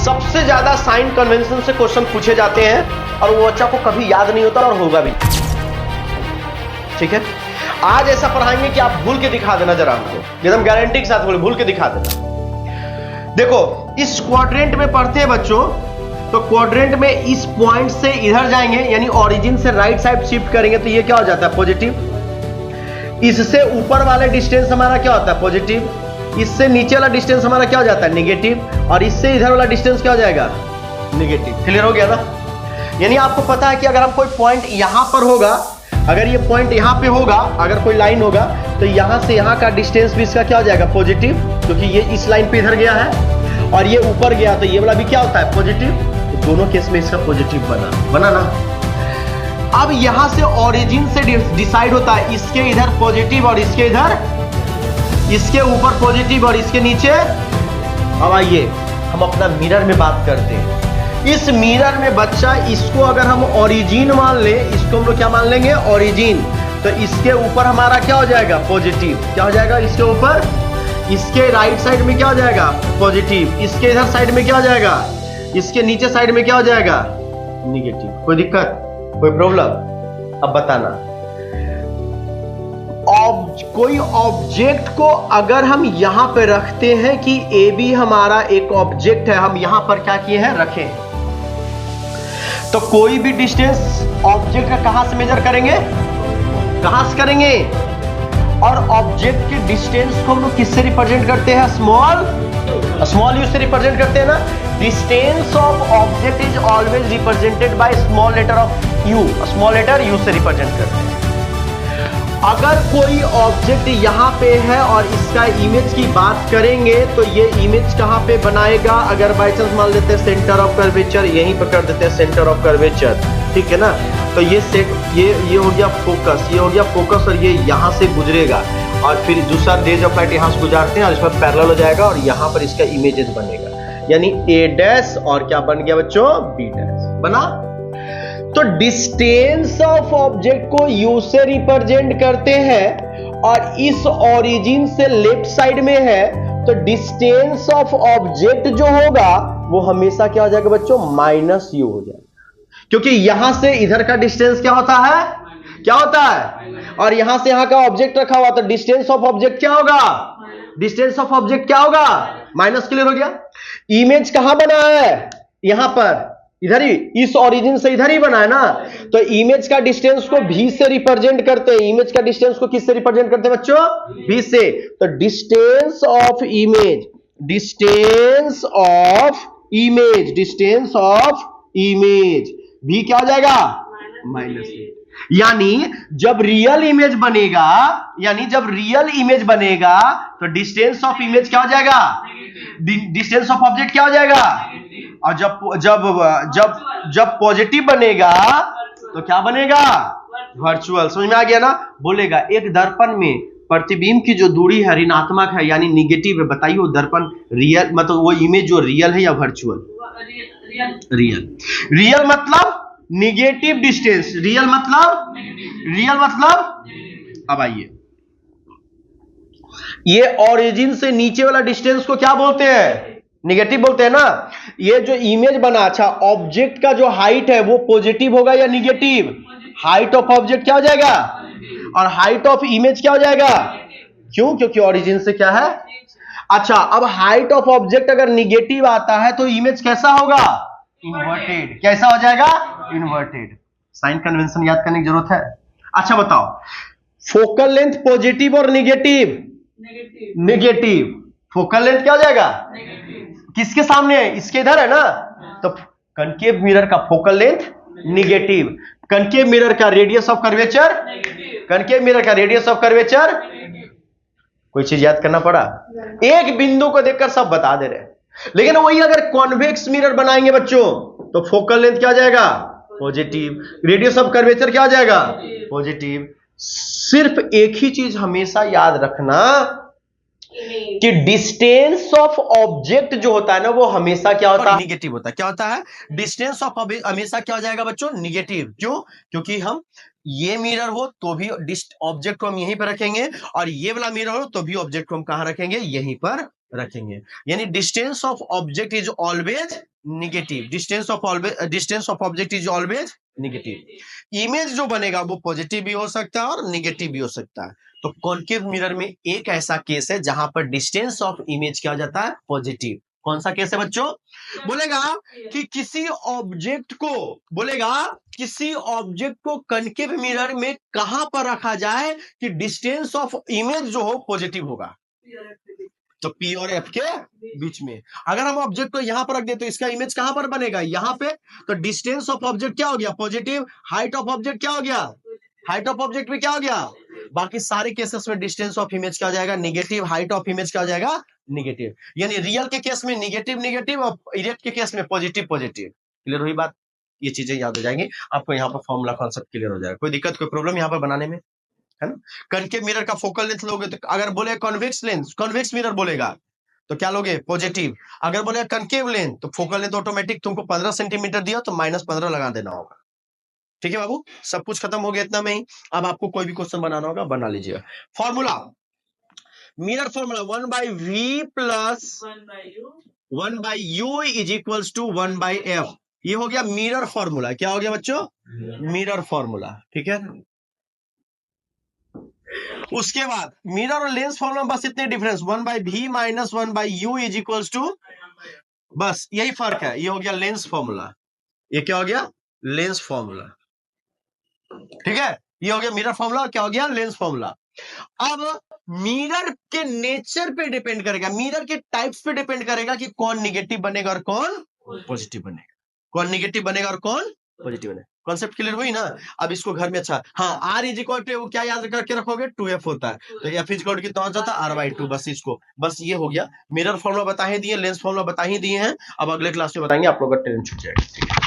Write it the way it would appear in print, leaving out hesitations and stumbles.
सबसे ज्यादा sign convention से क्वेश्चन पूछे जाते हैं और वो बच्चा को कभी याद नहीं होता और होगा भी। ठीक है, आज ऐसा पढ़ाएंगे कि आप भूल के दिखा देना जरा हमको, एकदम गारंटी के साथ बोले भूल के दिखा देना। देखो इस क्वाड्रेंट में पढ़ते हैं बच्चों, तो क्वाड्रेंट में इस पॉइंट से इधर जाएंगे यानी ओरिजिन से राइट साइड शिफ्ट करेंगे तो ये क्या हो जाता है पॉजिटिव। इससे ऊपर वाले डिस्टेंस हमारा क्या होता है पॉजिटिव, इससे नीचे वाला डिस्टेंस हमारा क्या हो जाता है नेगेटिव, और इससे इधर वाला डिस्टेंस क्या हो जाएगा नेगेटिव। क्लियर हो गया ना? यानी आपको पता है कि अगर हम कोई पॉइंट यहां पर होगा, अगर ये पॉइंट यहां पे होगा, अगर कोई लाइन होगा तो यहां से यहां का डिस्टेंस भी इसका क्या हो जाएगा पॉजिटिव, क्योंकि ये इस लाइन पे इधर गया है और ये ऊपर गया तो ये वाला भी क्या होता है पॉजिटिव। तो दोनों केस में इसका पॉजिटिव बना ना। अब यहां से ओरिजिन से डिसाइड होता है इसके इधर पॉजिटिव और इसके इधर, इसके ऊपर पॉजिटिव और इसके नीचे। अब आइए हम अपना मिरर में बात करते हैं। इस मिरर में बच्चा इसको अगर हम ओरिजिन मान ले, इसको हम लोग क्या मान लेंगे ओरिजिन, तो इसके ऊपर हमारा क्या हो जाएगा पॉजिटिव। क्या हो जाएगा इसके ऊपर, इसके राइट साइड में क्या हो जाएगा पॉजिटिव, इसके इधर साइड में क्या हो जाएगा, इसके नीचे साइड में क्या हो जाएगा निगेटिव। कोई दिक्कत, कोई प्रॉब्लम? अब बताना। कोई ऑब्जेक्ट को अगर हम यहां पे रखते हैं कि ए बी हमारा एक ऑब्जेक्ट है, हम यहां पर क्या किए हैं रखे हैं, तो कोई भी डिस्टेंस ऑब्जेक्ट का कहां से मेजर करेंगे, कहां से करेंगे, और ऑब्जेक्ट के डिस्टेंस को हम लोग किससे रिप्रेजेंट करते हैं स्मॉल यू से रिप्रेजेंट करते हैं ना। Distance of object is always represented by small letter of u, small letter u से रिप्रेजेंट करते हैं। अगर कोई ऑब्जेक्ट यहां पे है और इसका इमेज की बात करेंगे तो ये इमेज कहां पे बनाएगा, अगर बाय चांस मान लेते हैं सेंटर ऑफ कर्वेचर, यहीं पर कर देते हैं सेंटर ऑफ कर्वेचर, ठीक है ना। तो ये हो गया फोकस, ये हो गया फोकस, और ये यहां से गुजरेगा और फिर दूसरा रेज ऑफ लाइट यहां से गुजारते हैं और इसमें पैरेलल हो जाएगा और यहां पर इसका इमेजेस बनेगा, यानी ए डैश और क्या बन गया बच्चों बी डैश बना। तो डिस्टेंस ऑफ ऑब्जेक्ट को यू से रिप्रेजेंट करते हैं और इस ओरिजिन से लेफ्ट साइड में है, तो डिस्टेंस ऑफ ऑब्जेक्ट जो होगा वो हमेशा क्या हो जाएगा बच्चों माइनस यू हो जाएगा, क्योंकि यहां से इधर का डिस्टेंस क्या होता है, क्या होता है, और यहां से यहां का ऑब्जेक्ट रखा हुआ, तो डिस्टेंस ऑफ ऑब्जेक्ट क्या होगा, डिस्टेंस ऑफ ऑब्जेक्ट क्या होगा माइनस। क्लियर हो गया? इमेज कहां बना है, यहां पर इधर ही, इस ओरिजिन से इधर ही बना है ना, तो इमेज का डिस्टेंस को भी से रिप्रेजेंट करते हैं। इमेज का डिस्टेंस को किससे रिप्रेजेंट करते हैं बच्चों भी से, तो distance of image, distance of image, distance of image भी क्या हो जाएगा माइनस। यानी जब रियल इमेज बनेगा, यानी जब रियल इमेज बनेगा तो डिस्टेंस ऑफ इमेज क्या हो जाएगा, डिस्टेंस ऑफ ऑब्जेक्ट क्या हो जाएगा, और जब जब जब जब पॉजिटिव बनेगा तो क्या बनेगा वर्चुअल। समझ में आ गया ना? बोलेगा एक दर्पण में प्रतिबिंब की जो दूरी है ऋणात्मक है यानी निगेटिव है, बताइए वो दर्पण रियल मतलब वो इमेज जो रियल है या वर्चुअल? रियल मतलब निगेटिव डिस्टेंस, रियल मतलब अब आइए, ये ओरिजिन से नीचे वाला डिस्टेंस को क्या बोलते हैं निगेटिव बोलते हैं ना। ये जो इमेज बना, अच्छा ऑब्जेक्ट का जो हाइट है वो पॉजिटिव होगा या निगेटिव, हाइट ऑफ ऑब्जेक्ट क्या हो जाएगा, और हाइट ऑफ इमेज क्या हो जाएगा, क्यों, क्योंकि ओरिजिन से क्या है। अच्छा अब हाइट ऑफ ऑब्जेक्ट अगर निगेटिव आता है तो इमेज कैसा होगा इन्वर्टेड, कैसा हो जाएगा इन्वर्टेड। साइन कन्वेंशन याद करने की जरूरत है। अच्छा बताओ फोकल लेंथ पॉजिटिव और निगेटिव, निगेटिव, फोकल लेंथ क्या हो जाएगा किसके सामने है, इसके इधर है ना, तो कनकेव मिरर का focal length negative, concave mirror का radius of curvature, concave mirror का रेडियस ऑफ कर्वेचर। कोई चीज याद करना पड़ा, एक बिंदु को देखकर सब बता दे रहे हैं। लेकिन वही अगर कॉन्वेक्स मिरर बनाएंगे बच्चों तो फोकल लेंथ क्या हो जाएगा पॉजिटिव, रेडियस ऑफ कर्वेचर क्या हो जाएगा पॉजिटिव। सिर्फ एक ही चीज हमेशा याद रखना कि डिस्टेंस ऑफ ऑब्जेक्ट जो होता है ना वो हमेशा क्या होता है निगेटिव होता है। क्या होता है डिस्टेंस ऑफ ऑब्जेक्ट हमेशा क्या हो जाएगा बच्चों निगेटिव। क्यों? क्योंकि हम ये मिरर हो तो भी ऑब्जेक्ट को हम यहीं पर रखेंगे और ये वाला मिरर हो तो भी ऑब्जेक्ट को हम कहां रखेंगे यहीं पर रखेंगे। यानी distance of object is always negative, distance of object is always negative. Image जो बनेगा वो पॉजिटिव भी हो सकता है और निगेटिव भी हो सकता है। तो कॉनकेव मिरर में एक ऐसा केस है जहां पर डिस्टेंस ऑफ इमेज क्या हो जाता है, पॉजिटिव। कौन सा केस है बच्चों? बोलेगा कि किसी ऑब्जेक्ट को कॉनकेव मिरर में कहां पर रखा जाए कि डिस्टेंस ऑफ इमेज जो हो पॉजिटिव होगा। तो P और F के बीच में। अगर हम ऑब्जेक्ट को यहां पर रख दे तो इसका इमेज कहां पर बनेगा, यहां पे। तो डिस्टेंस ऑफ ऑब्जेक्ट क्या हो गया, पॉजिटिव। हाइट ऑफ ऑब्जेक्ट क्या हो गया, हाइट ऑफ ऑब्जेक्ट भी क्या हो गया। बाकी सारे केसेस में डिस्टेंस ऑफ इमेज क्या हो जाएगा, निगेटिव। हाइट ऑफ इमेज क्या हो जाएगा, निगेटिव। यानी रियल के केस में निगेटिव और इरेक्ट के केस में पॉजिटिव। क्लियर हुई बात? ये चीजें याद हो जाएंगी आपको, यहाँ पर फॉर्मूला कॉन्सेप्ट क्लियर हो जाएगा। कोई दिक्कत, कोई प्रॉब्लम यहाँ पर बनाने में, है ना। कनकेव मिरर का फोकल लेंथ लोगे तो अगर बोले कॉन्वेक्स लेंस, कॉन्वेक्स मिरर बोलेगा तो क्या लोगे, पॉजिटिव। अगर बोले कनकेव लेंथ तो फोकल लेंथ ऑटोमेटिक तुमको 15 सेंटीमीटर दिया तो -15 लगा देना होगा। ठीक है बाबू, सब कुछ खत्म हो गया इतना में ही। अब आपको कोई भी क्वेश्चन बनाना होगा बना लीजिएगा। Formula, mirror formula 1/v plus 1/u is equals to 1/f। ये हो गया मिरर फॉर्मूला। क्या हो गया बच्चों, मिरर फॉर्मूला। ठीक है, उसके बाद मिरर और लेंस फॉर्मूला बस इतने difference, 1/v minus 1/u is equals to, बस यही फर्क है। ये हो गया लेंस फॉर्मूला, ये क्या हो गया, लेंस फॉर्मूला। ठीक है, ये हो गया मिरर फॉर्मूला और क्या हो गया, लेंस फॉर्मूला। अब मिरर के नेचर पे डिपेंड करेगा, मिरर के टाइप्स पे डिपेंड करेगा कि कौन निगेटिव बनेगा और कौन पॉजिटिव बनेगा, कौन निगेटिव बनेगा और कौन पॉजिटिव बनेगा। कॉन्सेप्ट क्लियर हुई ना। अब इसको घर में अच्छा, हाँ, R इज इक्वल टू क्या याद करके रखोगे, 2F होता है। तो F इज इक्वल टू कितना होता है, R/2। बस इसको, बस ये हो गया। मिरर फॉर्मूला बता ही दिए, लेंस फॉर्मूला बता ही दिए हैं। अब अगले क्लास में बताएंगे, आप लोग का ट्रेन छूट जाएगा।